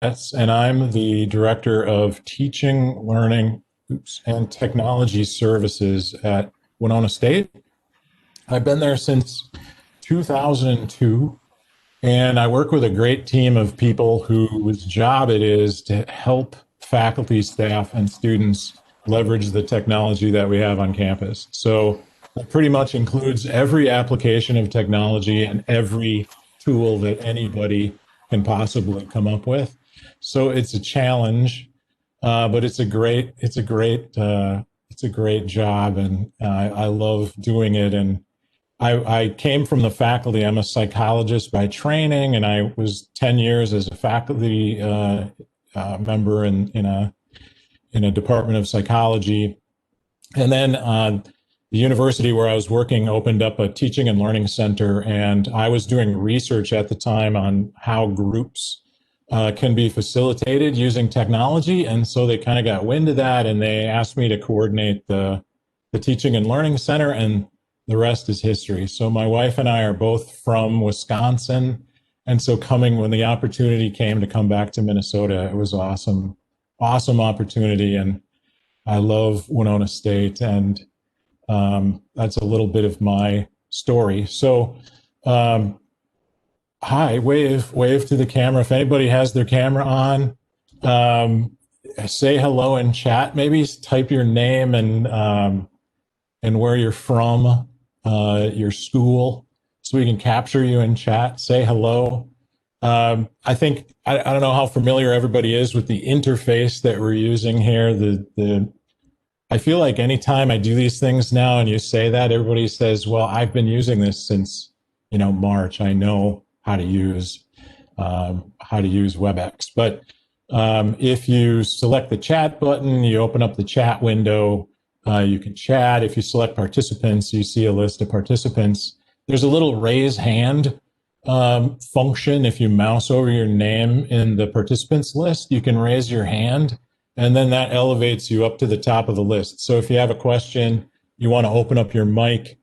Graetz, and I'm the Director of Teaching, Learning, and Technology Services at Winona State. I've been there since 2002, and I work with a great team of people whose job it is to help faculty, staff, and students leverage the technology that we have on campus. So that pretty much includes every application of technology and every tool that anybody can possibly come up with. So it's a challenge, but it's a great job, and I love doing it. And I came from the faculty. I'm a psychologist by training, and I was 10 years as a faculty member in a department of psychology. And then the university where I was working opened up a teaching and learning center, and I was doing research at the time on how groups can be facilitated using technology. And so they kind of got wind of that, and they asked me to coordinate the teaching and learning center, and the rest is history. So my wife and I are both from Wisconsin. And so when the opportunity came to come back to Minnesota, it was awesome opportunity. And I love Winona State, and that's a little bit of my story. So hi, wave to the camera. If anybody has their camera on, say hello in chat. Maybe type your name and where you're from, your school, so we can capture you in chat. Say hello. I think, I don't know how familiar everybody is with the interface that we're using here. I feel like anytime I do these things now and you say that, everybody says, well, I've been using this since, March. I know how to use WebEx. But if you select the chat button, you open up the chat window, you can chat. If you select participants, you see a list of participants. There's a little raise hand function. If you mouse over your name in the participants list, you can raise your hand, and then that elevates you up to the top of the list. So if you have a question, you want to open up your mic,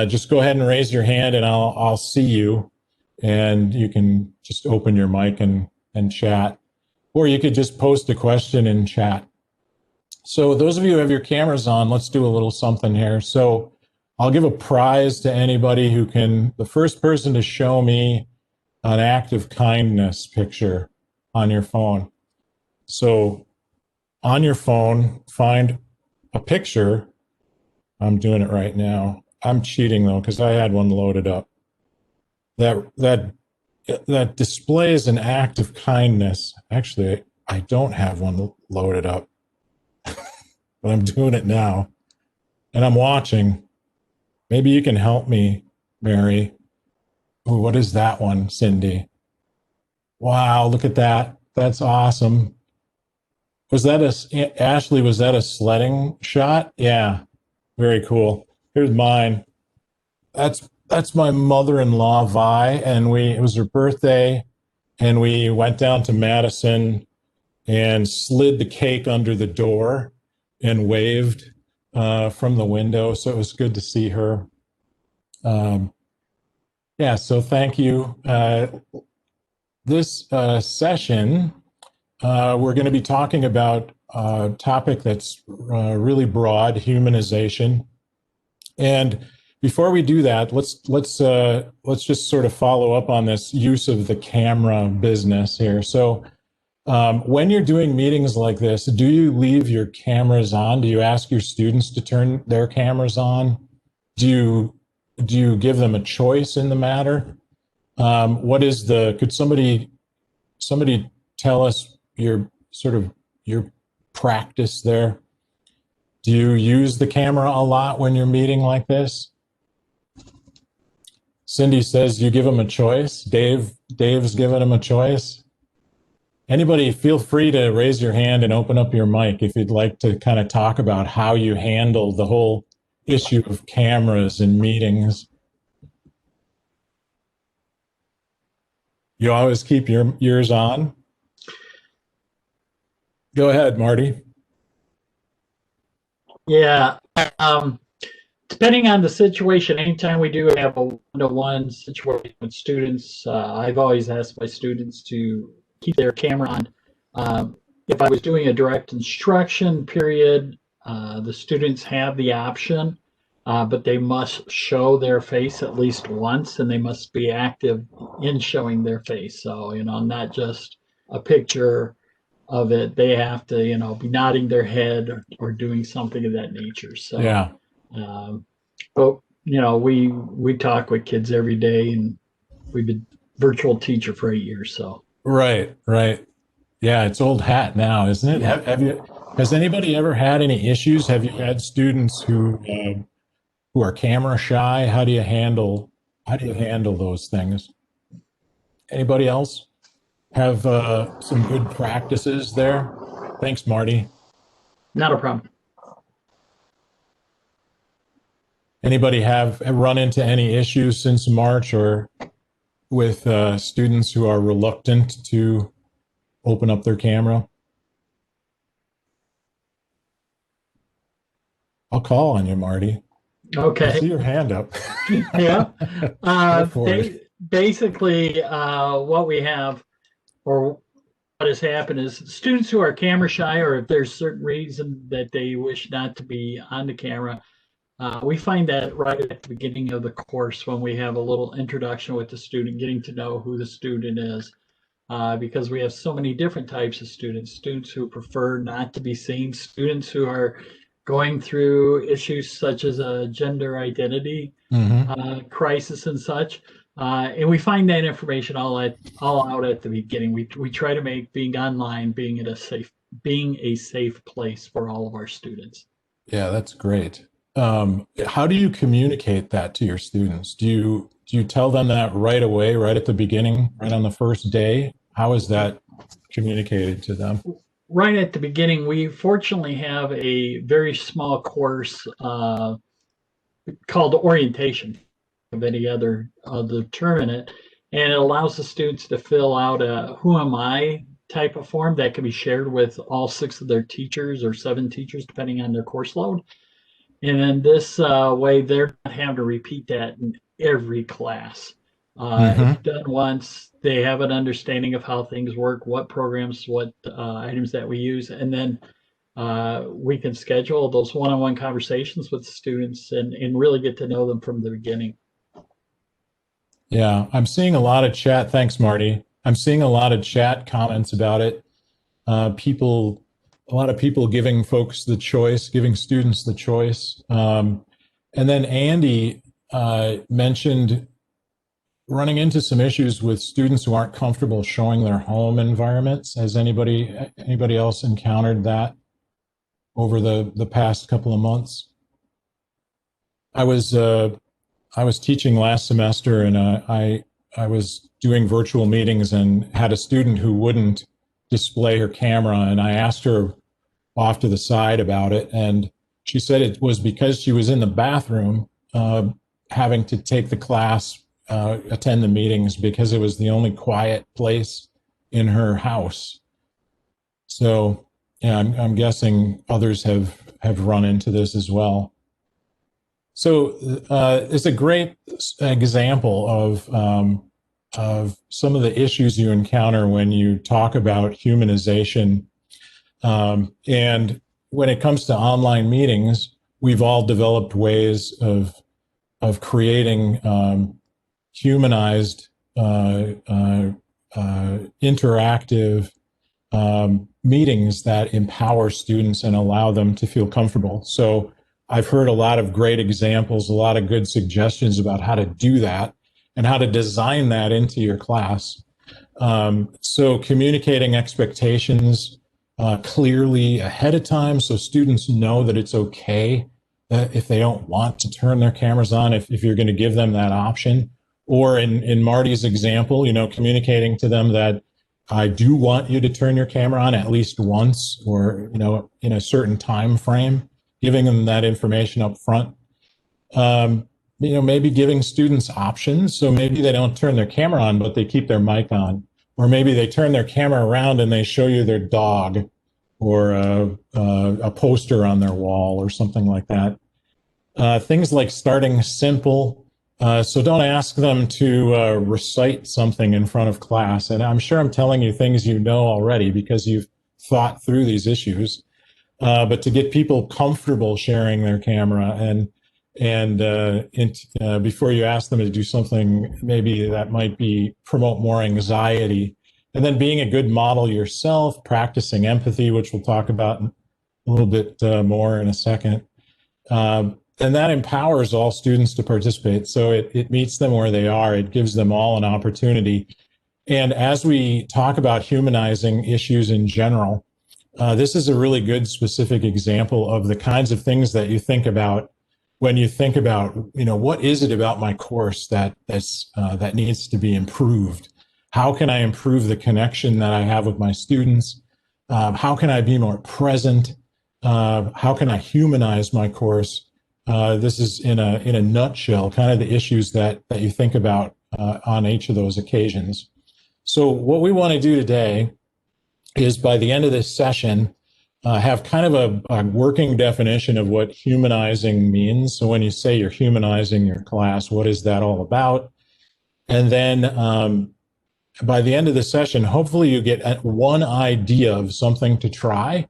just go ahead and raise your hand, and I'll see you, and you can just open your mic and chat, or you could just post a question in chat. So those of you who have your cameras on, let's do a little something here. So I'll give a prize to anybody who can, the first person to show me an act of kindness picture on your phone. So on your phone, find a picture. I'm doing it right now. I'm cheating though, because I had one loaded up. That displays an act of kindness. Actually, I don't have one loaded up, but I'm doing it now, and I'm watching. Maybe you can help me, Mary. Ooh, what is that one, Cindy? Wow, look at that. That's awesome. Ashley, was that a sledding shot? Yeah, very cool. Here's mine. That's my mother-in-law, Vi, and it was her birthday, and we went down to Madison and slid the cake under the door and waved from the window. So it was good to see her. Yeah, so thank you. This session, we're going to be talking about a topic that's really broad, humanization. And before we do that, let's just sort of follow up on this use of the camera business here. So when you're doing meetings like this, do you leave your cameras on? Do you ask your students to turn their cameras on? Do you give them a choice in the matter? Could somebody tell us your practice there? Do you use the camera a lot when you're meeting like this? Cindy says you give them a choice. Dave's given them a choice. Anybody, feel free to raise your hand and open up your mic if you'd like to kind of talk about how you handle the whole issue of cameras in meetings. You always keep your ears on? Go ahead, Marty. Yeah. Depending on the situation, anytime we do have a one-to-one situation with students, I've always asked my students to keep their camera on. If I was doing a direct instruction period, the students have the option, but they must show their face at least once, and they must be active in showing their face. So, not just a picture of it. They have to, be nodding their head or doing something of that nature. So, Yeah. But, we talk with kids every day, and we've been virtual teacher for 8 years. So. Right. Yeah, it's old hat now, isn't it? Yeah. Has anybody ever had any issues? Have you had students who are camera shy? How do you handle those things? Anybody else have some good practices there? Thanks, Marty. Not a problem. Anybody have run into any issues since March or with students who are reluctant to open up their camera? I'll call on you, Marty. Okay. I see your hand up. Yeah. Go for it. Basically, what we have, or what has happened, is students who are camera shy, or if there's certain reason that they wish not to be on the camera, we find that right at the beginning of the course when we have a little introduction with the student, getting to know who the student is, because we have so many different types of students who prefer not to be seen, students who are going through issues such as a gender identity crisis and such. And we find that information all out at the beginning. We try to make being online, being a safe place for all of our students. Yeah, that's great. How do you communicate that to your students? Do you tell them that right away, right at the beginning, right on the first day? How is that communicated to them? Right at the beginning, we fortunately have a very small course called orientation, of any other the term in it, and it allows the students to fill out a "Who am I?" type of form that can be shared with all 6 of their teachers or 7 teachers, depending on their course load. And in this way, they're not having to repeat that in every class. It's done once. They have an understanding of how things work, what programs, what items that we use, and then we can schedule those one-on-one conversations with students and really get to know them from the beginning. Yeah, I'm seeing a lot of chat. Thanks, Marty. I'm seeing a lot of chat comments about it. A lot of people giving folks the choice, giving students the choice. And then Andy mentioned running into some issues with students who aren't comfortable showing their home environments. Has anybody else encountered that over the past couple of months? I was teaching last semester, and I was doing virtual meetings and had a student who wouldn't display her camera, and I asked her off to the side about it, and she said it was because she was in the bathroom having to take the class, attend the meetings, because it was the only quiet place in her house. So yeah, I'm guessing others have run into this as well. So it's a great example of some of the issues you encounter when you talk about humanization. And when it comes to online meetings, we've all developed ways of creating humanized, interactive meetings that empower students and allow them to feel comfortable. So I've heard a lot of great examples, a lot of good suggestions about how to do that and how to design that into your class. So communicating expectations clearly ahead of time, so students know that it's okay if they don't want to turn their cameras on, if you're going to give them that option. Or in Marty's example, communicating to them that I do want you to turn your camera on at least once, or in a certain time frame, giving them that information up front. Maybe giving students options. So maybe they don't turn their camera on, but they keep their mic on. Or maybe they turn their camera around and they show you their dog or a poster on their wall or something like that. Things like starting simple So don't ask them to recite something in front of class. And I'm sure I'm telling you things you know already because you've thought through these issues. But to get people comfortable sharing their camera and before you ask them to do something, maybe that might be promote more anxiety. And then being a good model yourself, practicing empathy, which we'll talk about a little bit more in a second. And that empowers all students to participate. So it meets them where they are. It gives them all an opportunity. And as we talk about humanizing issues in general, this is a really good specific example of the kinds of things that you think about when you think about, what is it about my course that needs to be improved? How can I improve the connection that I have with my students? How can I be more present? How can I humanize my course? This is in a nutshell, kind of the issues that you think about on each of those occasions. So what we want to do today is by the end of this session, have kind of a working definition of what humanizing means. So when you say you're humanizing your class, what is that all about? And then by the end of the session, hopefully you get one idea of something to try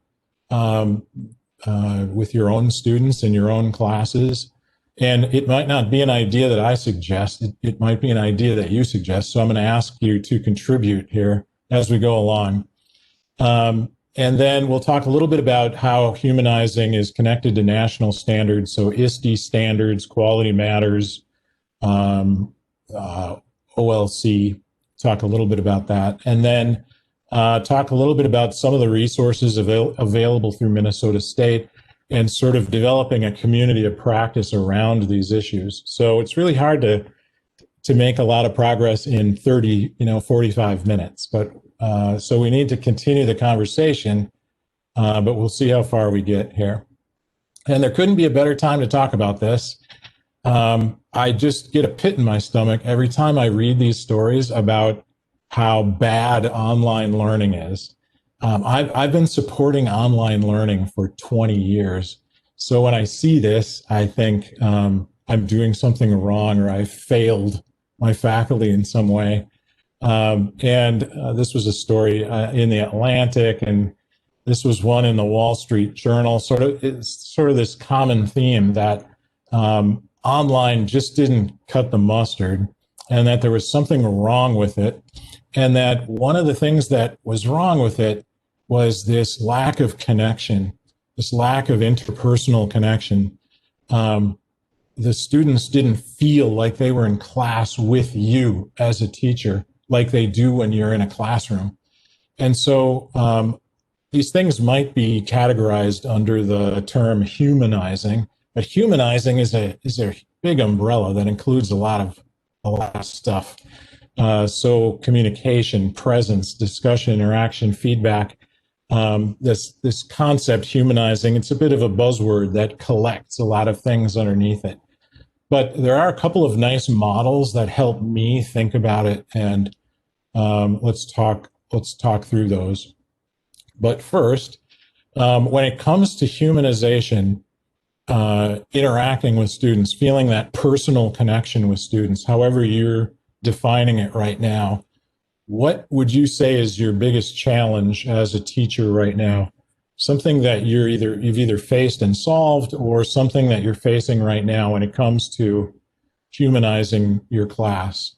with your own students in your own classes. And it might not be an idea that I suggest. It might be an idea that you suggest. So I'm going to ask you to contribute here as we go along. And then we'll talk a little bit about how humanizing is connected to national standards. So ISTE standards, Quality Matters, OLC, talk a little bit about that. And then talk a little bit about some of the resources available through Minnesota State and sort of developing a community of practice around these issues. So it's really hard to make a lot of progress in 45 minutes, but so we need to continue the conversation, but we'll see how far we get here. And there couldn't be a better time to talk about this. I just get a pit in my stomach every time I read these stories about how bad online learning is. I've been supporting online learning for 20 years. So when I see this, I think I'm doing something wrong or I failed my faculty in some way. This was a story in the Atlantic, and this was one in the Wall Street Journal. It's sort of this common theme that online just didn't cut the mustard, and that there was something wrong with it, and that one of the things that was wrong with it was this lack of connection, this lack of interpersonal connection. The students didn't feel like they were in class with you as a teacher, like they do when you're in a classroom. And so these things might be categorized under the term humanizing, but humanizing is a big umbrella that includes a lot of stuff. So communication, presence, discussion, interaction, feedback. This concept humanizing, it's a bit of a buzzword that collects a lot of things underneath it. But there are a couple of nice models that help me think about it, and let's talk through those. But first, when it comes to humanization, interacting with students, feeling that personal connection with students, however you're defining it right now, what would you say is your biggest challenge as a teacher right now? Something that you've either faced and solved, or something that you're facing right now when it comes to humanizing your class.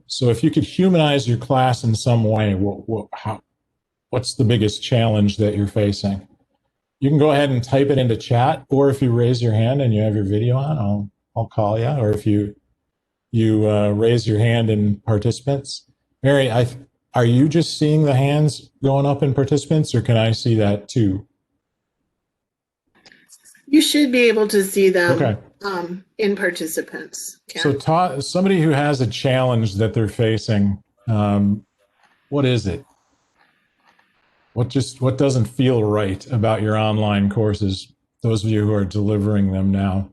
So if you could humanize your class in some way, what's the biggest challenge that you're facing? You can go ahead and type it into chat, or if you raise your hand and you have your video on, I'll call you. Or if you raise your hand in participants. Mary, are you just seeing the hands going up in participants, or can I see that too? You should be able to see them okay. In participants. Ken. So somebody who has a challenge that they're facing, what is it? What doesn't feel right about your online courses, those of you who are delivering them now,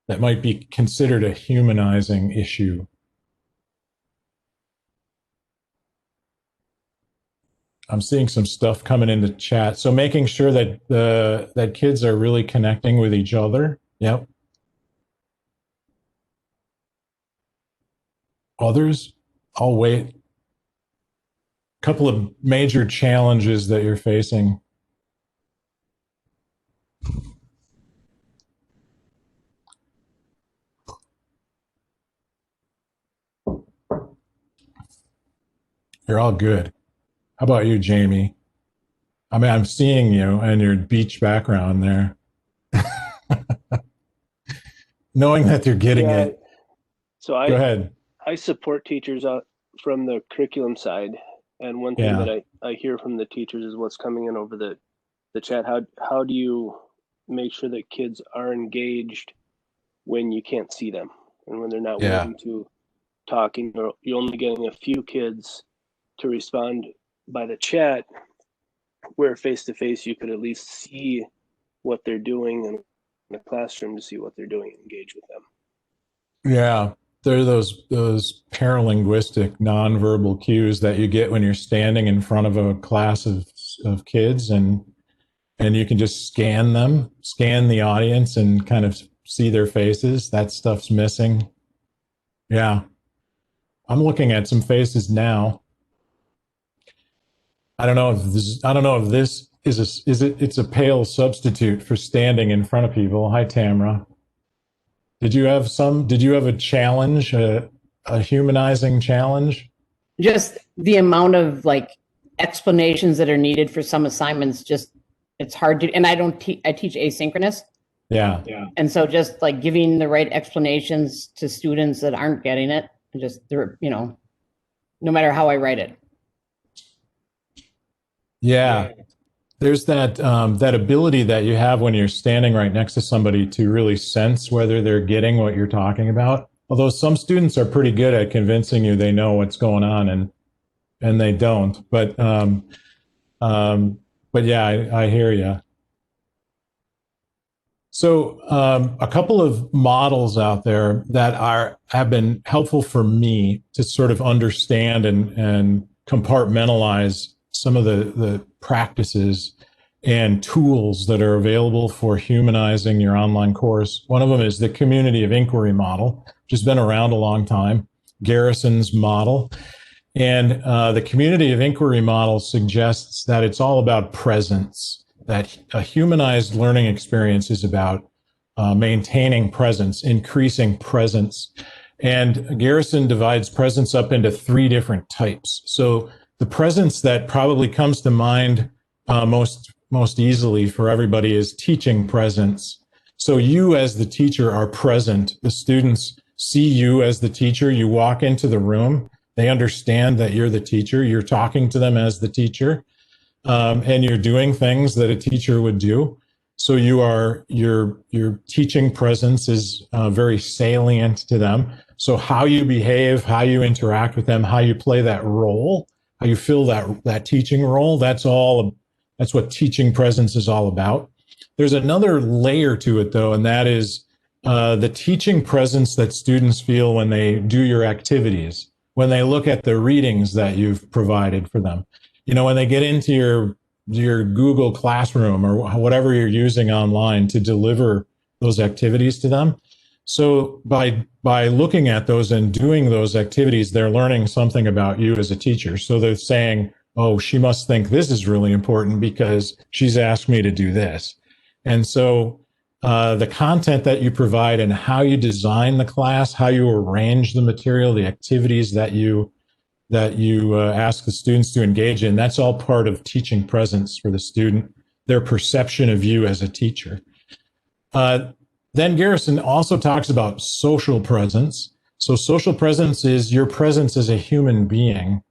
that might be considered a humanizing issue? I'm seeing some stuff coming into chat. So making sure that that kids are really connecting with each other. Yep. others? I'll wait. Couple of major challenges that you're facing. You're all good. How about you, Jamie? I mean, I'm seeing you and your beach background there. Knowing that they're getting it. So Go ahead. I support teachers from the curriculum side. And one thing that I hear from the teachers is what's coming in over the chat. How do you make sure that kids are engaged when you can't see them and when they're not willing to talk? And you're only getting a few kids to respond by the chat, where face-to-face you could at least see what they're doing, and in the classroom to see what they're doing and engage with them. Yeah, there are those paralinguistic nonverbal cues that you get when you're standing in front of a class of kids, and you can just scan the audience and kind of see their faces. That stuff's missing. Yeah, I'm looking at some faces now. I don't know if this it's a pale substitute for standing in front of people. Hi, Tamra. Did you have a challenge, a humanizing challenge? Just the amount of like explanations that are needed for some assignments, just it's hard to, and I teach asynchronous. Yeah. And so just like giving the right explanations to students that aren't getting it, and just, no matter how I write it. Yeah. There's that ability that you have when you're standing right next to somebody to really sense whether they're getting what you're talking about. Although some students are pretty good at convincing you they know what's going on, and they don't. But yeah, I hear you. So a couple of models out there that have been helpful for me to sort of understand and compartmentalize some of the practices and tools that are available for humanizing your online course. One of them is the Community of Inquiry model, which has been around a long time, Garrisons Model. And the Community of Inquiry model suggests that it's all about presence, that a humanized learning experience is about maintaining presence, increasing presence. And Garrison divides presence up into 3 different types. So the presence that probably comes to mind most easily for everybody is teaching presence. So you as the teacher are present. The students see you as the teacher. You walk into the room. They understand that you're the teacher. You're talking to them as the teacher, and you're doing things that a teacher would do. So your teaching presence is very salient to them. So how you behave, how you interact with them, how you play that role, how you fill that teaching role, that's what teaching presence is all about. There's another layer to it, though, and that is the teaching presence that students feel when they do your activities, when they look at the readings that you've provided for them. When they get into your Google Classroom or whatever you're using online to deliver those activities to them. So by looking at those and doing those activities, they're learning something about you as a teacher. So they're saying, oh, she must think this is really important because she's asked me to do this. And so the content that you provide and how you design the class, how you arrange the material, the activities that you ask the students to engage in, that's all part of teaching presence for the student, their perception of you as a teacher. Then Garrison also talks about social presence. So social presence is your presence as a human being,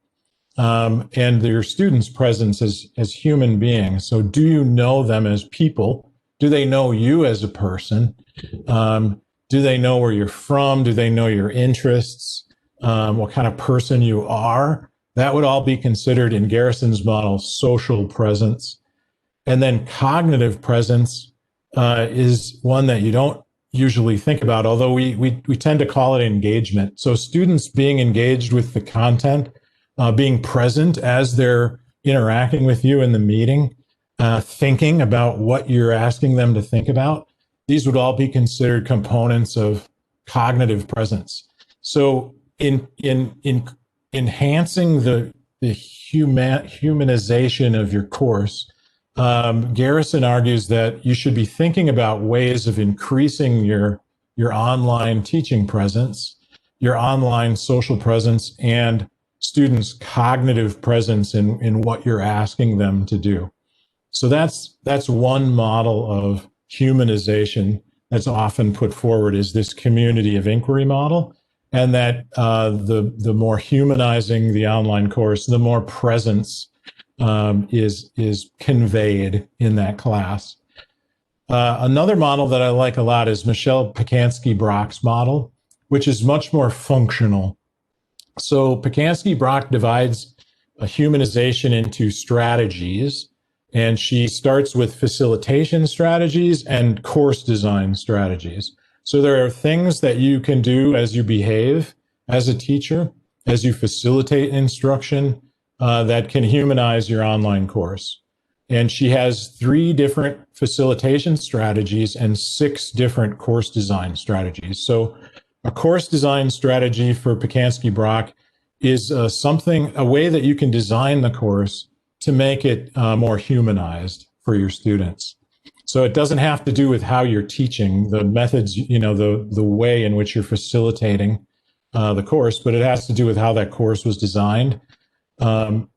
and your students' presence as human beings. So do you know them as people? Do they know you as a person? Do they know where you're from? Do they know your interests? What kind of person you are? That would all be considered in Garrison's model social presence. And then cognitive presence is one that you don't usually think about, although we tend to call it engagement. So students being engaged with the content, being present as they're interacting with you in the meeting, thinking about what you're asking them to think about. These would all be considered components of cognitive presence. So in enhancing the humanization of your course, Garrison argues that you should be thinking about ways of increasing your online teaching presence, your online social presence, and students' cognitive presence in what you're asking them to do. So that's one model of humanization that's often put forward, is this community of inquiry model, and that the more humanizing the online course, the more presence is conveyed in that class. Another model that I like a lot is Michelle Pokanski-Brock's model, which is much more functional. So Pokanski-Brock divides a humanization into strategies, and she starts with facilitation strategies and course design strategies. So there are things that you can do as you behave as a teacher, as you facilitate instruction, that can humanize your online course. And she has 3 different facilitation strategies and 6 different course design strategies. So a course design strategy for Pokanski-Brock is a way that you can design the course to make it more humanized for your students. So it doesn't have to do with how you're teaching, the methods, the way in which you're facilitating the course, but it has to do with how that course was designed.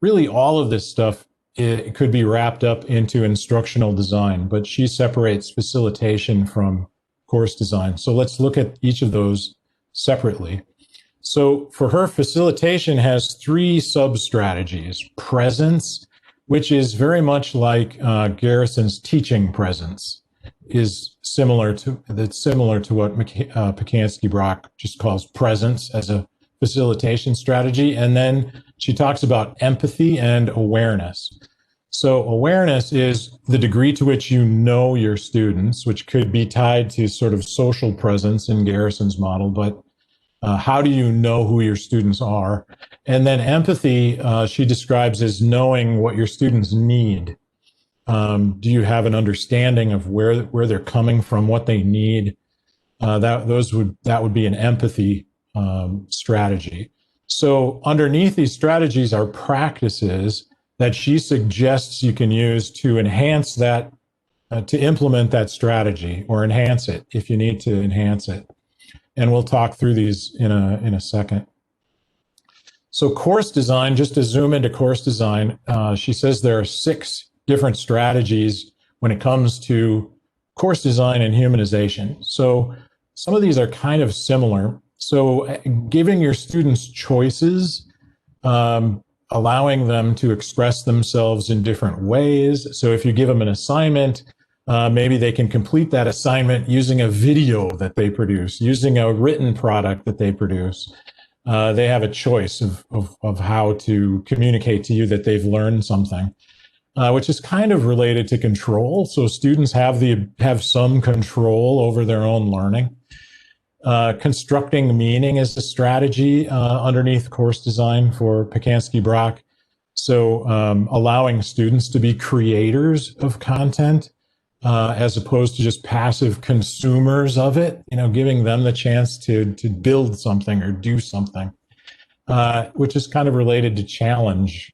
Really, all of this stuff, it could be wrapped up into instructional design, but she separates facilitation from course design. So let's look at each of those separately. So for her, facilitation has 3 sub-strategies. Presence, which is very much like Garrison's teaching presence, is similar to what Pokanski-Brock just calls presence as a facilitation strategy. And then she talks about empathy and awareness. So awareness is the degree to which you know your students, which could be tied to sort of social presence in Garrison's model, but how do you know who your students are? And then empathy, she describes as knowing what your students need. Do you have an understanding of where they're coming from, what they need? That would be an empathy strategy. So underneath these strategies are practices that she suggests you can use to enhance that, to implement that strategy, or enhance it if you need to enhance it. And we'll talk through these in a second. So course design, just to zoom into course design, she says there are 6 different strategies when it comes to course design and humanization. So some of these are kind of similar. So giving your students choices, allowing them to express themselves in different ways. So if you give them an assignment, maybe they can complete that assignment using a video that they produce, using a written product that they produce. They have a choice of how to communicate to you that they've learned something, which is kind of related to control. So students have some control over their own learning. Constructing meaning is a strategy underneath course design for Pokanski-Brock. So allowing students to be creators of content, as opposed to just passive consumers of it, giving them the chance to build something or do something, which is kind of related to challenge,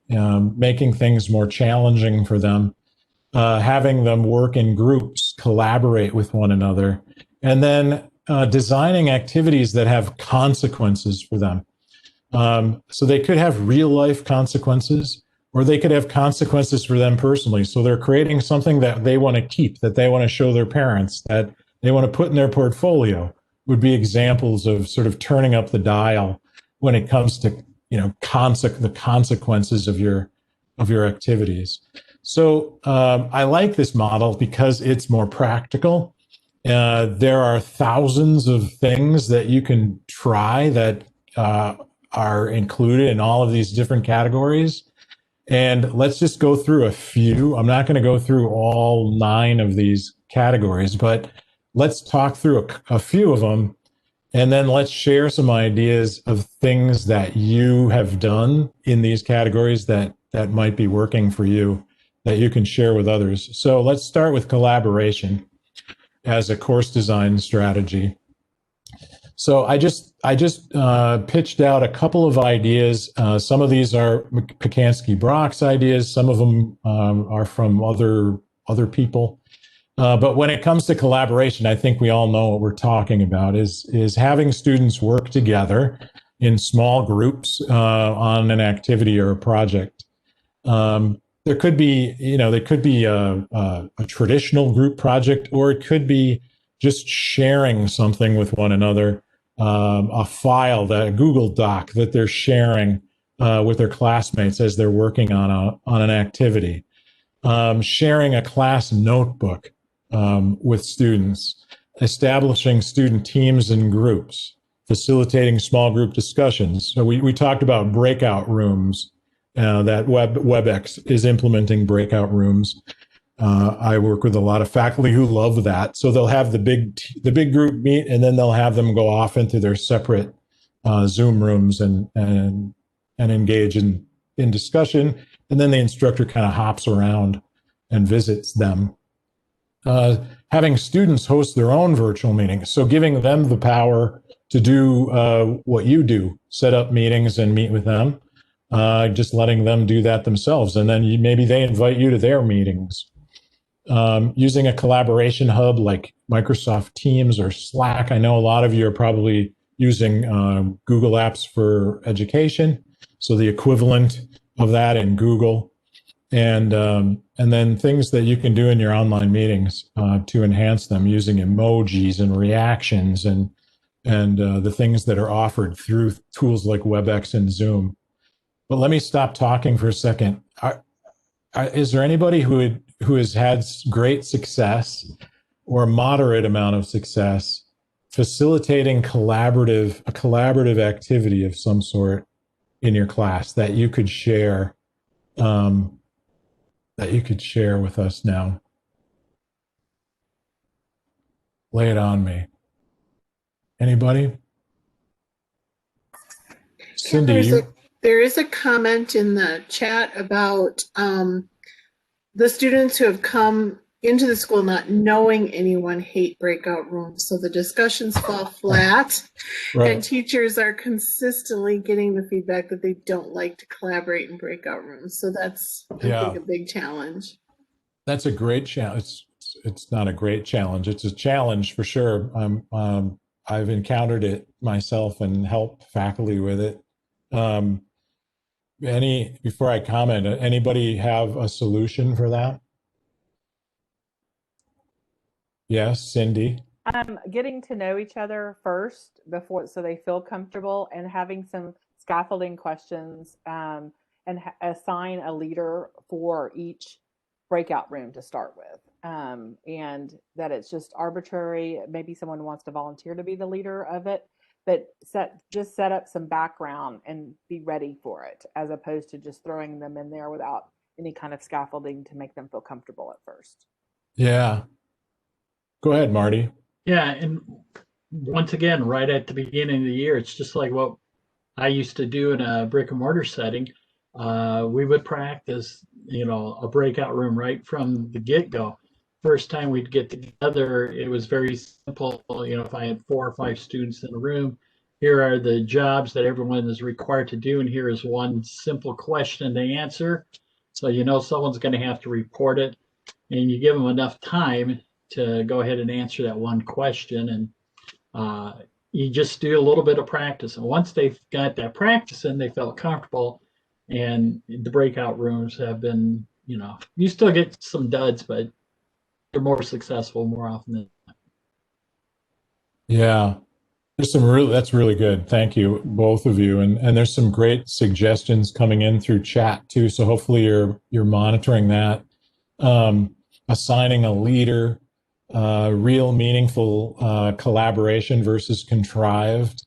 making things more challenging for them, having them work in groups, collaborate with one another, and then designing activities that have consequences for them. So they could have real life consequences, or they could have consequences for them personally. So they're creating something that they want to keep, that they want to show their parents, that they want to put in their portfolio, would be examples of sort of turning up the dial when it comes to, the consequences of your activities. So I like this model because it's more practical. There are thousands of things that you can try that are included in all of these different categories. And let's just go through a few. I'm not going to go through all 9 of these categories, but let's talk through a few of them. And then let's share some ideas of things that you have done in these categories that might be working for you, that you can share with others. So let's start with collaboration as a course design strategy. So I just pitched out a couple of ideas. Some of these are Pokanski-Brock's ideas. Some of them are from other people. But when it comes to collaboration, I think we all know what we're talking about is having students work together in small groups on an activity or a project. There could be, a traditional group project, or it could be just sharing something with one another, a file, a Google Doc that they're sharing with their classmates as they're working on an activity, sharing a class notebook with students, establishing student teams and groups, facilitating small group discussions. So we talked about breakout rooms. That WebEx is implementing breakout rooms. I work with a lot of faculty who love that. So they'll have the big group meet, and then they'll have them go off into their separate Zoom rooms and engage in discussion. And then the instructor kind of hops around and visits them. Having students host their own virtual meetings. So giving them the power to do what you do, set up meetings and meet with them. Just letting them do that themselves. And then maybe they invite you to their meetings. Using a collaboration hub like Microsoft Teams or Slack. I know a lot of you are probably using Google Apps for Education. So the equivalent of that in Google. And then things that you can do in your online meetings to enhance them, using emojis and reactions and the things that are offered through tools like WebEx and Zoom. But let me stop talking for a second. Is there anybody who has had great success or a moderate amount of success facilitating a collaborative activity of some sort in your class that you could share with us now? Lay it on me. Anybody? Cindy, There is a comment in the chat about the students who have come into the school not knowing anyone hate breakout rooms. So the discussions fall flat, right. And teachers are consistently getting the feedback that they don't like to collaborate in breakout rooms. So that's, I think, a big challenge. That's a great challenge. It's not a great challenge. It's a challenge for sure. I've encountered it myself and helped faculty with it. Before I comment, anybody have a solution for that? Yes, Cindy. Getting to know each other first so they feel comfortable, and having some scaffolding questions, and assign a leader for each breakout room to start with. And that it's just arbitrary. Maybe someone wants to volunteer to be the leader of it, but set up some background and be ready for it, as opposed to just throwing them in there without any kind of scaffolding to make them feel comfortable at first. Yeah. Go ahead, Marty. Yeah, and once again, right at the beginning of the year, it's just like what I used to do in a brick and mortar setting. We would practice, a breakout room right from the get-go. First time we'd get together, it was very simple. If I had 4 or 5 students in a room, here are the jobs that everyone is required to do, and here is one simple question to answer. So someone's going to have to report it, and you give them enough time to go ahead and answer that one question, and you just do a little bit of practice. And once they've got that practice in, they felt comfortable, and the breakout rooms have been, you still get some duds, but they're more successful more often than not. Yeah, that's really good. Thank you, both of you. And there's some great suggestions coming in through chat too. So hopefully you're monitoring that. Assigning a leader, real meaningful collaboration versus contrived.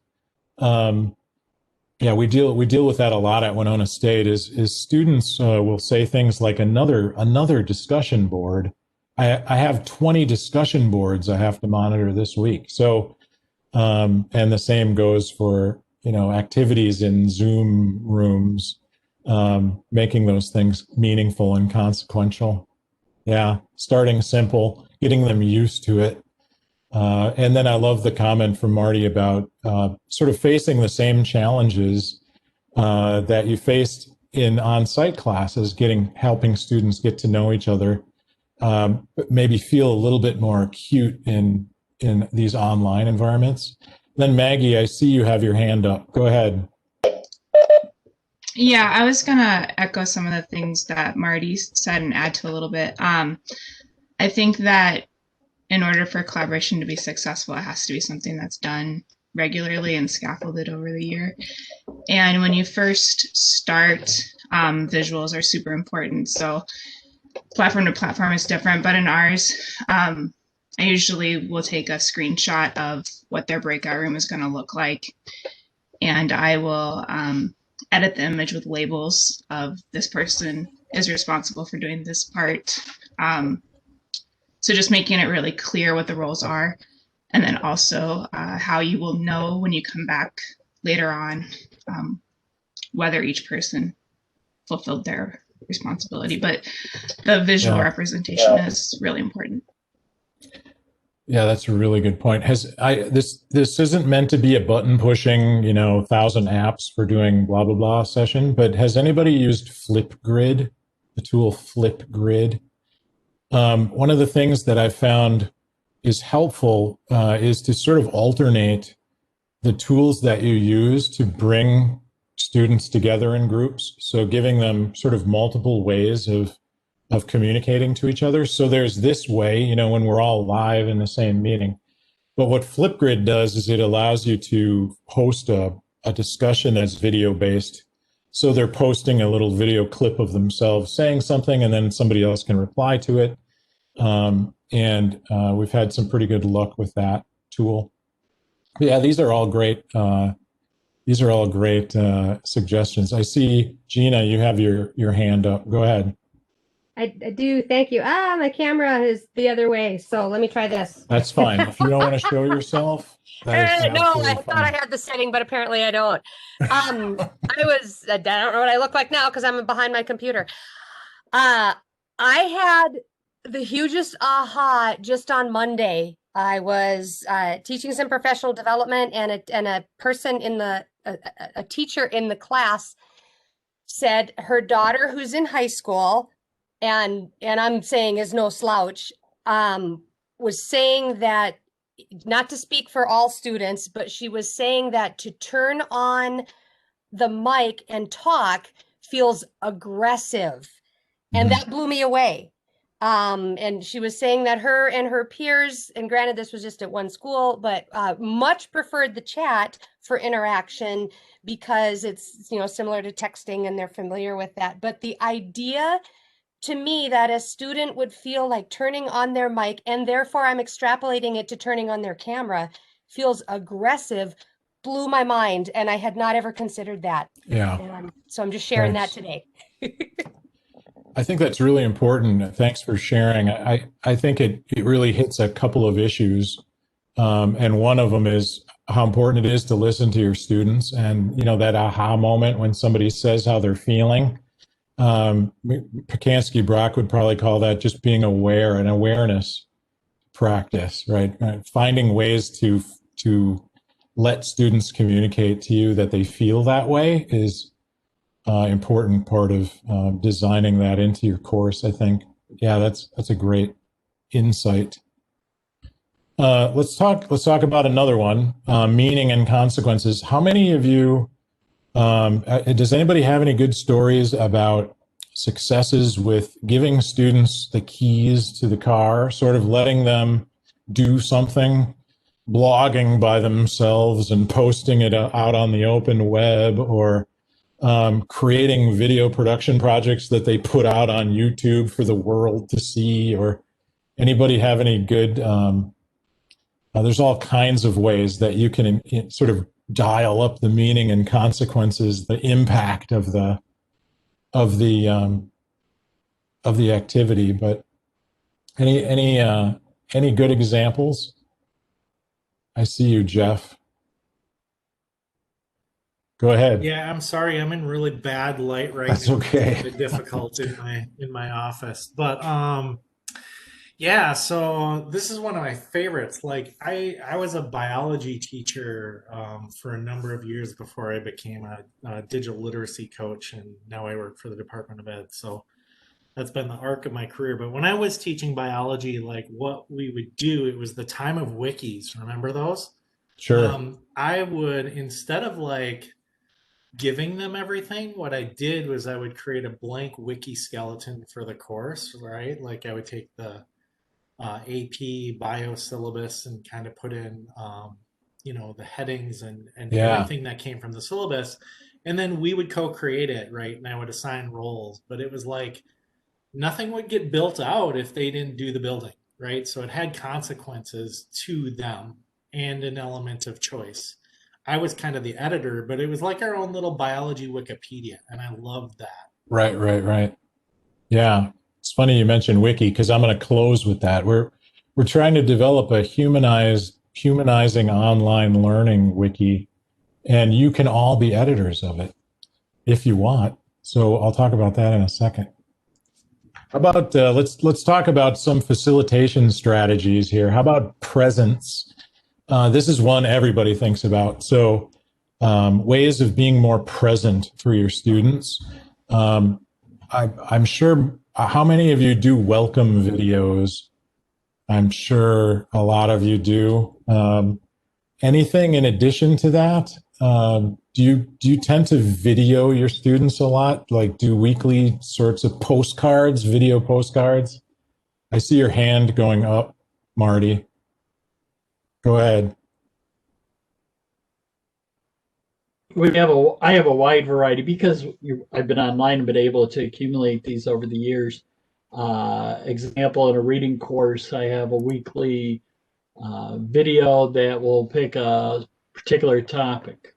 Yeah, we deal with that a lot at Winona State. Is students will say things like another discussion board. I have 20 discussion boards I have to monitor this week. So, and the same goes for, activities in Zoom rooms, making those things meaningful and consequential. Yeah, starting simple, getting them used to it. And then I love the comment from Marty about sort of facing the same challenges that you faced in on-site classes, helping students get to know each other, but maybe feel a little bit more acute in these online environments. Then Maggie, I see you have your hand up. Go ahead. Yeah, I was gonna echo some of the things that Marty said and add to a little bit. I think that in order for collaboration to be successful, it has to be something that's done regularly and scaffolded over the year. And when you first start, visuals are super important. So platform to platform is different, but in ours, I usually will take a screenshot of what their breakout room is going to look like. And I will edit the image with labels of this person is responsible for doing this part. So just making it really clear what the roles are. And then also how you will know when you come back later on whether each person fulfilled their responsibility. But the visual representation is really important. Yeah, that's a really good point. This isn't meant to be a button pushing, 1,000 apps for doing blah blah blah session, but has anybody used Flipgrid, the tool Flipgrid? One of the things that I've found is helpful is to sort of alternate the tools that you use to bring students together in groups. So giving them sort of multiple ways of communicating to each other. So there's this way, when we're all live in the same meeting. But what Flipgrid does is it allows you to host a discussion that's video based. So they're posting a little video clip of themselves saying something, and then somebody else can reply to it. And we've had some pretty good luck with that tool. But yeah, these are all great. Suggestions. I see, Gina, you have your hand up. Go ahead. I do. Thank you. My camera is the other way. So let me try this. That's fine. If you don't want to show yourself. No, I thought I had the setting, but apparently I don't. I don't know what I look like now because I'm behind my computer. I had the hugest aha just on Monday. I was teaching some professional development, and a person in a teacher in the class said her daughter, who's in high school, and I'm saying is no slouch, was saying that, not to speak for all students, but she was saying that to turn on the mic and talk feels aggressive. And that blew me away. And she was saying that her and her peers, and granted this was just at one school, but much preferred the chat for interaction because it's, similar to texting and they're familiar with that. But the idea to me that a student would feel like turning on their mic, and therefore I'm extrapolating it to turning on their camera, feels aggressive, blew my mind. And I had not ever considered that. Yeah. So I'm just sharing that today. I think that's really important. Thanks for sharing. I think it really hits a couple of issues. And one of them is how important it is to listen to your students, and, that aha moment when somebody says how they're feeling. Pokanski Brock would probably call that just being aware, an awareness practice, right? Finding ways to let students communicate to you that they feel that way is important part of designing that into your course, I think. Yeah, that's a great insight. Let's talk about another one, meaning and consequences. How many of you, does anybody have any good stories about successes with giving students the keys to the car, sort of letting them do something, blogging by themselves and posting it out on the open web, or creating video production projects that they put out on YouTube for the world to see? Or anybody have any good, there's all kinds of ways that you can sort of dial up the meaning and consequences, the impact of the activity. But any good examples? I see you, Jeff. Go ahead. Yeah, I'm sorry. I'm in really bad light right now. That's okay. It's a bit difficult in my office. But Yeah, so this is one of my favorites. Like I was a biology teacher for a number of years before I became a digital literacy coach, and now I work for the Department of Ed. So that's been the arc of my career. But when I was teaching biology, like what we would do, it was the time of wikis. Remember those? Sure. I would, instead of like giving them everything, what I did was I would create a blank wiki skeleton for the course, right? Like I would take the AP bio syllabus and kind of put in, the headings and Yeah. everything that came from the syllabus. And then we would co-create it, right? And I would assign roles, but it was like nothing would get built out if they didn't do the building, right? So it had consequences to them and an element of choice. I was kind of the editor, but it was like our own little biology Wikipedia, and I loved that. Right. Yeah. It's funny you mentioned wiki because I'm going to close with that. We're trying to develop a humanizing online learning wiki, and you can all be editors of it if you want. So I'll talk about that in a second. How about let's talk about some facilitation strategies here. How about presence? This is one everybody thinks about. So ways of being more present for your students. I'm sure, how many of you do welcome videos? I'm sure a lot of you do. Anything in addition to that? Do you tend to video your students a lot? Like do weekly sorts of postcards, video postcards? I see your hand going up, Marty. Go ahead. I have a wide variety because I've been online and been able to accumulate these over the years. Example, in a reading course, I have a weekly video that will pick a particular topic.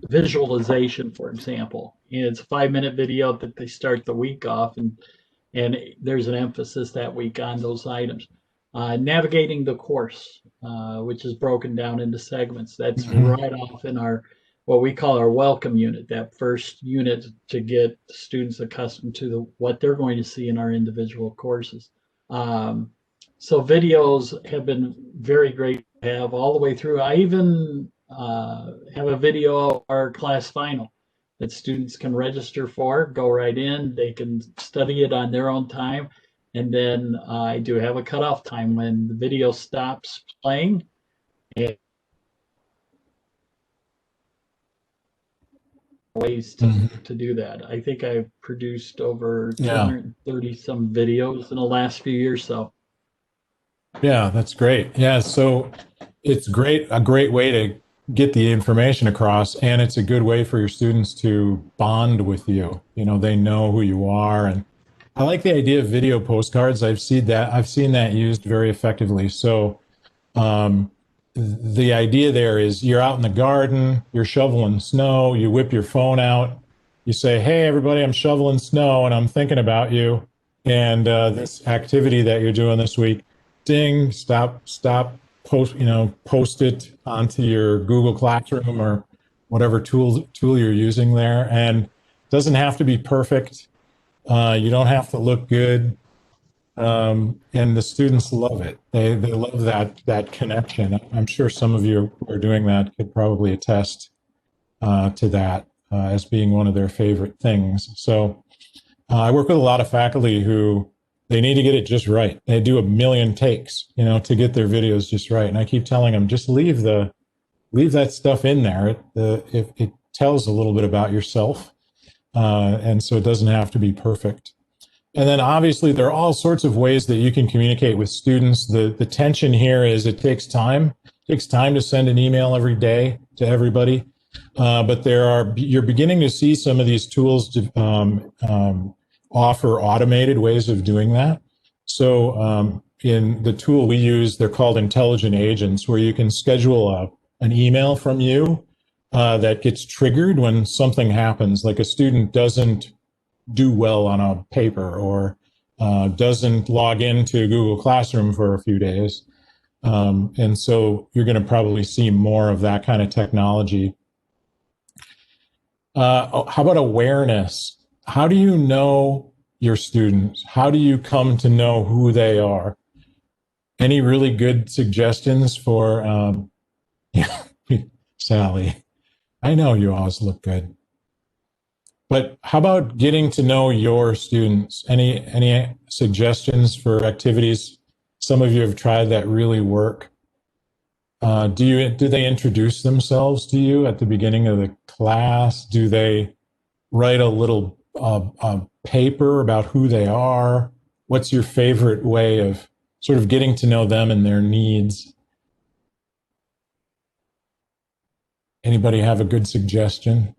Visualization, for example. And it's a 5-minute video that they start the week off, and there's an emphasis that week on those items. Navigating the course, which is broken down into segments. That's right off in what we call our welcome unit, that first unit to get students accustomed to what they're going to see in our individual courses. So videos have been very great to have all the way through. I even have a video of our class final that students can register for, go right in, they can study it on their own time. And then I do have a cutoff time when the video stops playing. And ways to do that. I think I've produced over 230 some videos in the last few years. So yeah, that's great. Yeah, so it's a great way to get the information across, and it's a good way for your students to bond with you. They know who you are, and I like the idea of video postcards. I've seen that used very effectively. So the idea there is you're out in the garden, you're shoveling snow, you whip your phone out, you say, "Hey, everybody, I'm shoveling snow and I'm thinking about you. And this activity that you're doing this week, ding, stop, post it onto your Google Classroom or whatever tool you're using there. And it doesn't have to be perfect. You don't have to look good. And the students love it. They love that connection. I'm sure some of you who are doing that could probably attest to that as being one of their favorite things. So I work with a lot of faculty who they need to get it just right. They do a million takes, to get their videos just right. And I keep telling them, just leave that stuff in there. It tells a little bit about yourself. And so it doesn't have to be perfect. And then obviously there are all sorts of ways that you can communicate with students. The tension here is it takes time. It takes time to send an email every day to everybody. But you're beginning to see some of these tools to offer automated ways of doing that. So in the tool we use, they're called intelligent agents, where you can schedule an email from you that gets triggered when something happens, like a student doesn't do well on a paper or doesn't log into Google Classroom for a few days. And so you're going to probably see more of that kind of technology. How about awareness? How do you know your students? How do you come to know who they are? Any really good suggestions for, yeah, Sally? I know you always look good. But how about getting to know your students? Any suggestions for activities some of you have tried that really work? Do they introduce themselves to you at the beginning of the class? Do they write a little paper about who they are? What's your favorite way of sort of getting to know them and their needs? Anybody have a good suggestion?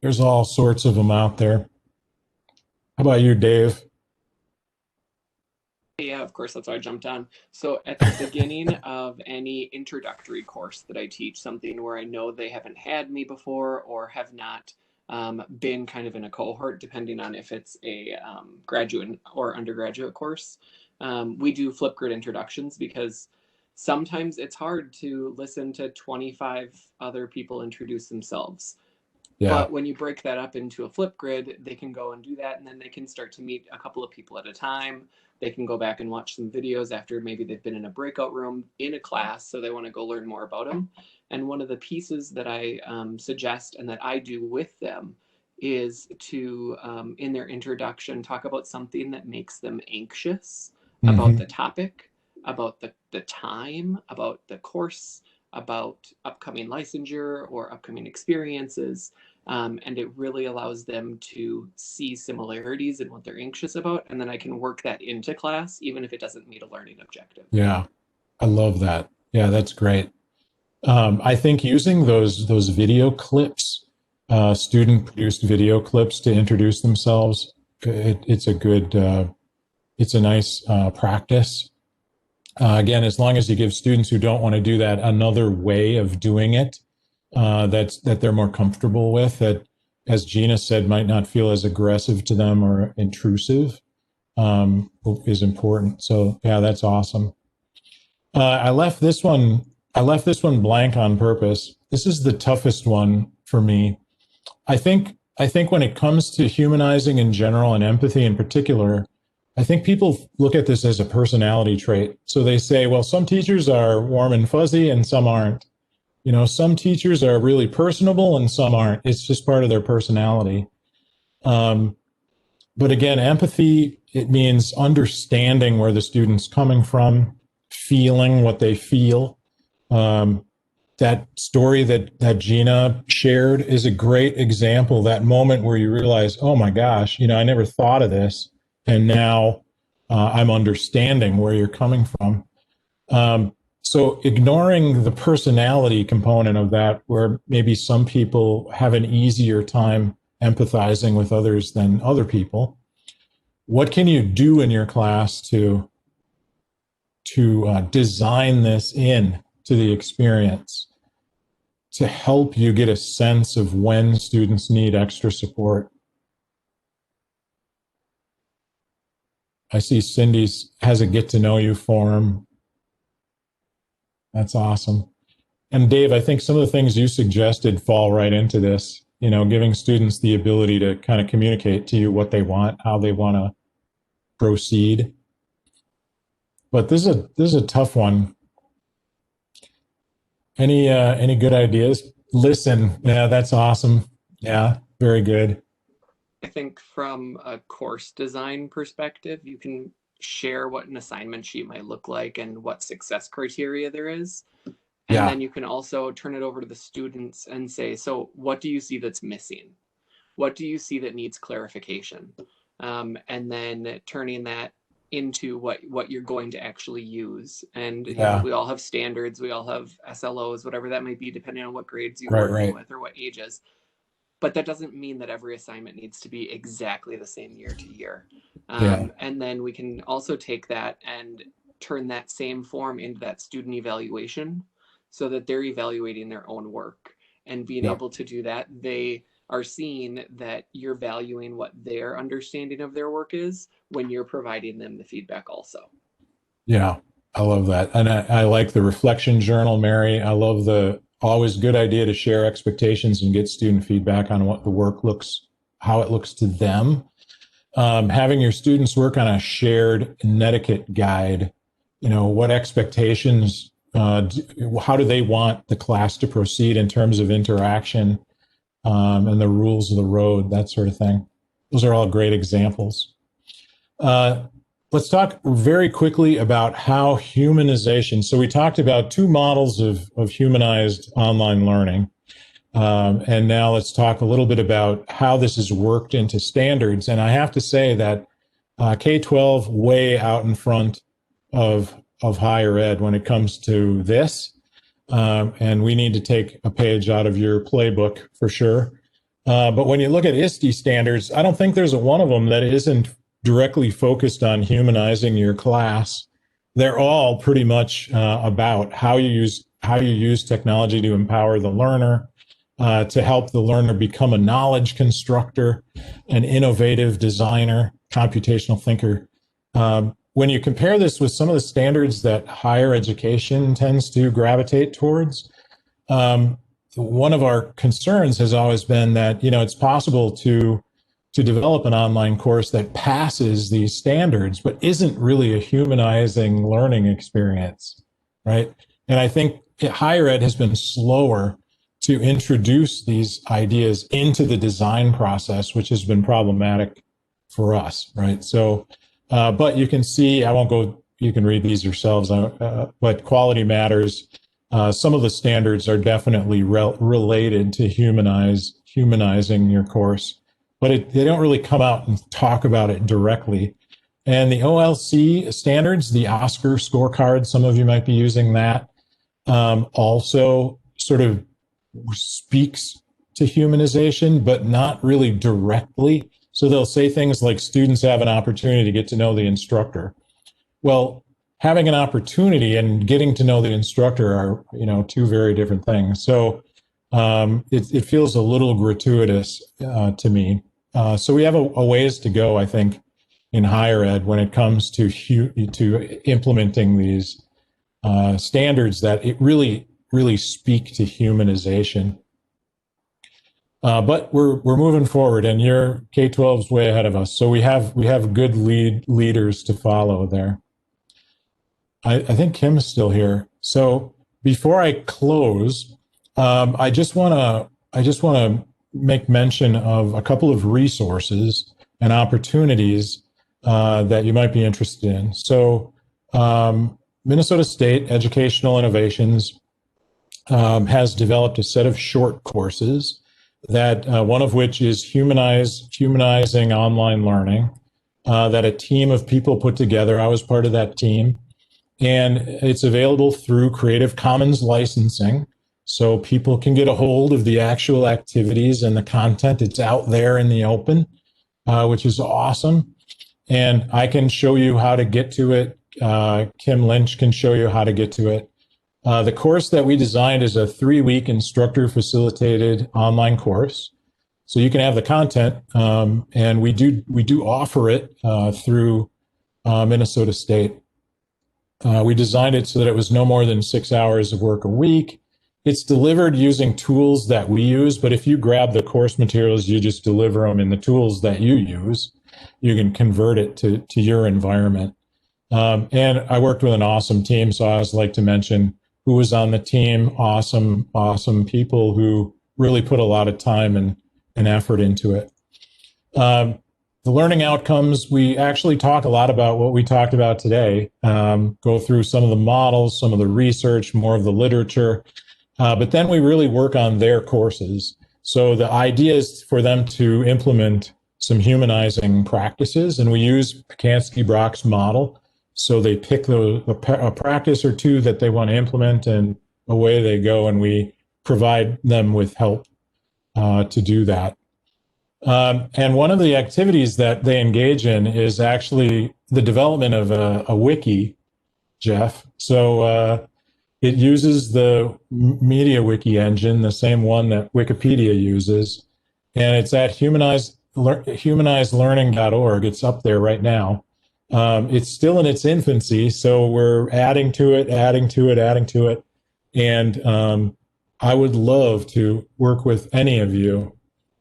There's all sorts of them out there. How about you, Dave? Yeah, of course, that's why I jumped on. So at the beginning of any introductory course that I teach, something where I know they haven't had me before or have not been kind of in a cohort, depending on if it's a graduate or undergraduate course, we do Flipgrid introductions, because sometimes it's hard to listen to 25 other people introduce themselves. Yeah. But when you break that up into a Flipgrid, they can go and do that, and then they can start to meet a couple of people at a time. They can go back and watch some videos after maybe they've been in a breakout room in a class, so they want to go learn more about them. And one of the pieces that I suggest and that I do with them is to, in their introduction, talk about something that makes them anxious about the topic, about the time, about the course, about upcoming licensure or upcoming experiences. And it really allows them to see similarities in what they're anxious about. And then I can work that into class, even if it doesn't meet a learning objective. Yeah, I love that. Yeah, that's great. I think using those video clips, student-produced video clips to introduce themselves, it's a nice practice. Again, as long as you give students who don't want to do that another way of doing it, that they're more comfortable with, that, as Gina said, might not feel as aggressive to them or intrusive, is important. So yeah, that's awesome. I left this one blank on purpose. This is the toughest one for me. I think when it comes to humanizing in general and empathy in particular, I think people look at this as a personality trait. So they say, well, some teachers are warm and fuzzy and some aren't. You know, some teachers are really personable and some aren't. It's just part of their personality. But again, empathy, it means understanding where the student's coming from, feeling what they feel. That story that Gina shared is a great example, that moment where you realize, oh my gosh, I never thought of this. And now I'm understanding where you're coming from. So ignoring the personality component of that, where maybe some people have an easier time empathizing with others than other people, what can you do in your class to design this in to the experience to help you get a sense of when students need extra support? I see Cindy's has a get to know you form. That's awesome. And Dave, I think some of the things you suggested fall right into this, giving students the ability to kind of communicate to you what they want, how they want to proceed. But this is a tough one. Any good ideas? Listen. Yeah, that's awesome. Yeah, very good. I think from a course design perspective, you can share what an assignment sheet might look like and what success criteria there is. And then you can also turn it over to the students and say, so what do you see that's missing? What do you see that needs clarification? And then turning that into what you're going to actually use. And we all have standards, we all have SLOs, whatever that might be, depending on what grades you're working with or what ages. But that doesn't mean that every assignment needs to be exactly the same year to year. And then we can also take that and turn that same form into that student evaluation so that they're evaluating their own work. And being able to do that, they are seeing that you're valuing what their understanding of their work is when you're providing them the feedback also. Yeah, I love that. And I like the reflection journal, Mary. I love always good idea to share expectations and get student feedback on what the work looks how it looks to them. Having your students work on a shared netiquette guide, what expectations, how do they want the class to proceed in terms of interaction, and the rules of the road, that sort of thing. Those are all great examples. Let's talk very quickly about how humanization. So we talked about two models of humanized online learning. And now let's talk a little bit about how this has worked into standards. And I have to say that K-12 way out in front of higher ed when it comes to this. And we need to take a page out of your playbook for sure. But when you look at ISTE standards, I don't think there's a one of them that isn't directly focused on humanizing your class. They're all pretty much about how you use technology to empower the learner, to help the learner become a knowledge constructor, an innovative designer, computational thinker. When you compare this with some of the standards that higher education tends to gravitate towards, one of our concerns has always been that, it's possible to develop an online course that passes these standards, but isn't really a humanizing learning experience, right? And I think higher ed has been slower to introduce these ideas into the design process, which has been problematic for us, right? So, but you can see, I won't go, you can read these yourselves, but quality matters. Some of the standards are definitely related to humanizing your course, but they don't really come out and talk about it directly. And the OLC standards, the Oscar scorecard, some of you might be using that, also sort of speaks to humanization, but not really directly. So they'll say things like students have an opportunity to get to know the instructor. Well, having an opportunity and getting to know the instructor are, two very different things. So it feels a little gratuitous to me. So we have a ways to go, I think, in higher ed when it comes to implementing these standards that it really speak to humanization. But we're moving forward, and your K-12 is way ahead of us. So we have good leaders to follow there. I think Kim is still here. So before I close, I just want to make mention of a couple of resources and opportunities that you might be interested in. So Minnesota State Educational Innovations has developed a set of short courses that one of which is Humanizing Online Learning, that a team of people put together. I was part of that team. And it's available through Creative Commons licensing. So people can get a hold of the actual activities and the content. It's out there in the open, which is awesome. And I can show you how to get to it. Kim Lynch can show you how to get to it. The course that we designed is a 3-week instructor-facilitated online course. So you can have the content, and we do offer it through Minnesota State. We designed it so that it was no more than 6 hours of work a week. It's delivered using tools that we use, but if you grab the course materials, you just deliver them in the tools that you use. You can convert it to your environment. And I worked with an awesome team, so I always like to mention who was on the team. Awesome people who really put a lot of time and effort into it. The learning outcomes, we actually talk a lot about what we talked about today, go through some of the models, some of the research, more of the literature, but then we really work on their courses. So the idea is for them to implement some humanizing practices, and we use Pokanski-Brock's model. So they pick a practice or two that they want to implement, and away they go, and we provide them with help to do that. And one of the activities that they engage in is actually the development of a wiki, Jeff. So it uses the Media Wiki engine, the same one that Wikipedia uses, and it's at humanizedlearning.org. It's up there right now. It's still in its infancy, so we're adding to it. And I would love to work with any of you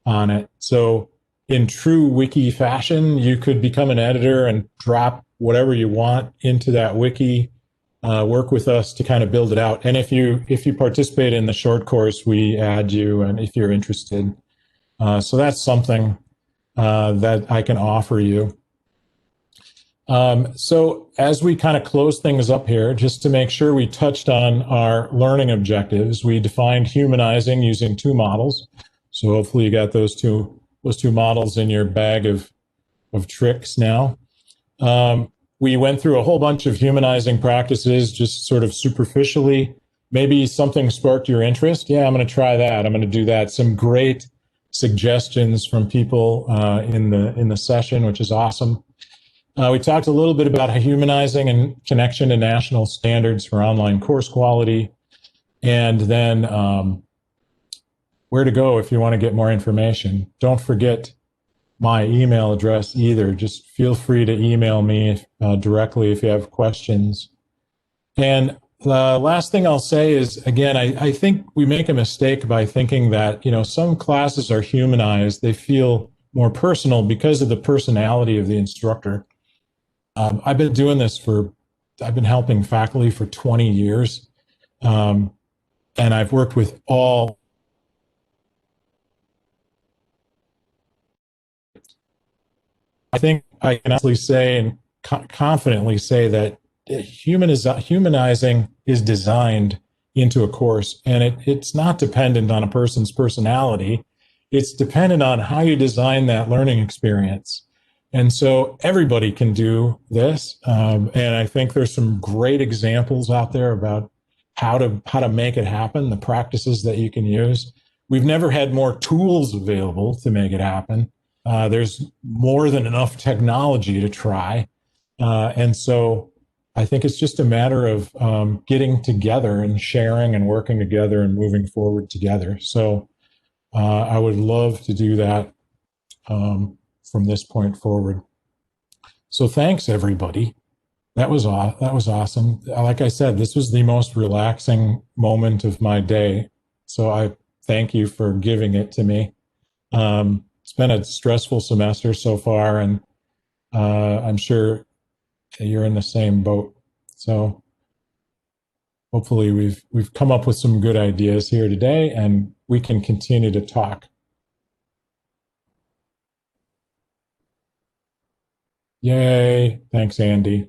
on it. So in true wiki fashion, you could become an editor and drop whatever you want into that wiki, work with us to kind of build it out. And if you participate in the short course, we add you, and if you're interested. So that's something that I can offer you. So as we kind of close things up here, just to make sure we touched on our learning objectives, we defined humanizing using 2 models. So hopefully you got those two models in your bag of tricks now. We went through a whole bunch of humanizing practices, just sort of superficially. Maybe something sparked your interest. Yeah, I'm going to try that. I'm going to do that. Some great suggestions from people in the session, which is awesome. We talked a little bit about humanizing and connection to national standards for online course quality, and then where to go if you want to get more information. Don't forget my email address either. Just feel free to email me directly if you have questions. And the last thing I'll say is, again, I think we make a mistake by thinking that, some classes are humanized. They feel more personal because of the personality of the instructor. I've been doing this I've been helping faculty for 20 years. And I've worked with all. I think I can honestly say and confidently say that humanizing is designed into a course, and it's not dependent on a person's personality. It's dependent on how you design that learning experience. And so everybody can do this. And I think there's some great examples out there about how to make it happen, the practices that you can use. We've never had more tools available to make it happen. There's more than enough technology to try. And so I think it's just a matter of getting together and sharing and working together and moving forward together. So I would love to do that from this point forward. So thanks, everybody. That was awesome. Like I said, this was the most relaxing moment of my day. So I thank you for giving it to me. It's been a stressful semester so far, and I'm sure you're in the same boat. So hopefully we've come up with some good ideas here today, and we can continue to talk. Yay. Thanks, Andy.